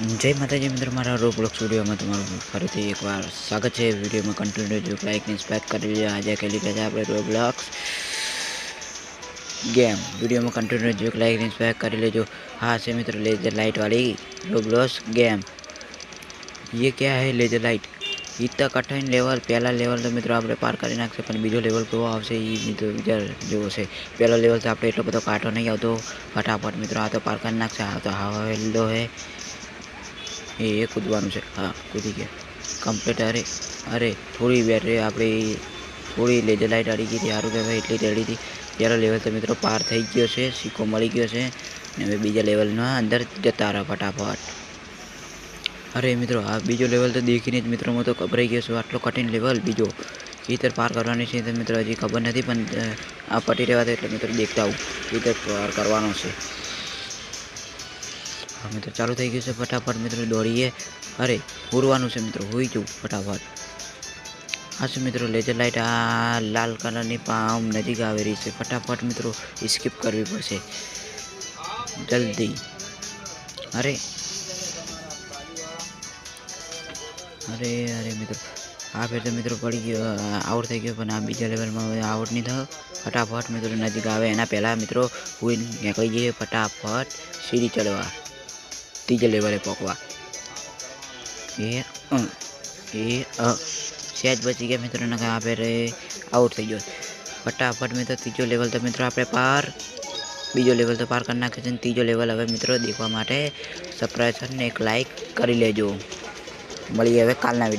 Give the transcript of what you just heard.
जय माताजी मित्रों, मारा रोब्लॉक्स वीडियो में तुम्हारा फरीथी एक बार स्वागत है। वीडियो में कंटिन्यू जो लाइक इंस्पायर कर लीजिए। आज खेली रहे आप रोब्लॉक्स गेम। वीडियो में कंटिन्यू जो लाइक इंस्पायर कर लीजिए। हाँ से मित्रों, लेजर लाइट वाली रोब्लॉक्स गेम। ये क्या है लेजर लाइट? इतना कठिन लेवल, पहला लेवल तो मित्रों આપણે પાર કરી નાખશે, પણ બીજો લેવલ કેવો આવશે એ મિત્રો વિચાર જેવો છે। પહેલો લેવલ તો આપણે એટલો બધો કાંટો નહીં આવતો ફટાફટ મિત્રો, આ તો પાર કરી નાખશે। આ તો હવેલો है ये कूदવાનું છે। हाँ कूदी गया कम्प्लीट। अरे अरे थोड़ी बैटरी આપણે થોડી લેજર લાઇટ અડી ગઈ હતી, સારું કહેવાય એટલી રેડી હતી। પહેલો લેવલ તો મિત્રો પાર થઈ ગયો છે, સિક્કો મળી ગયો છે ને હવે બીજા લેવલમાં અંદર જતા રહો ફટાફટ। अरे मित्रों आ बीजो लेवल तो देखी मित्रों मैं तो घबराई गयो आटलो कठिन लेवल बीजो इधर पार करवानी है तो मित्रों हजी खबर नहीं पण आ पटी रहा था, मित्रों देखता हूँ इधर पार करवानो छे। हाँ मित्रों चालू थी गयु है, फटाफट मित्रों दौड़ीए। अरे उड़वानुं छे मित्रों, हुई जाऊँ फटाफट। हाँ से मित्रों लेजर लाइट आ लाल कलर की पाम नजीक आ रही है, फटाफट मित्रों स्कीप करवी पड़शे जल्दी। अरे अरे अरे मित्रों आ फिर तो मित्रों पड़ी गयो, आउट थी गयो, पण आ बीजा लेवल में आउट नहीं थयो। फटाफट मित्रों नजीक आवे एना पहला मित्रों हुई निकली जाइए फटाफट सीढ़ी चढ़वा तीजे लेवले पकवा। सहज बची गया मित्रों ने कहा पे आउट थी गयो। फटाफट मित्रों तीजो लेवल तो मित्रों आपणे पार, बीजो लेवल तो पार कर नाखे छे। तीजो लेवल हवे मित्रों देखवा माटे सब्सक्राइब ने एक लाइक करी लेजो। મળીએ હવે કાલના વિડીયો।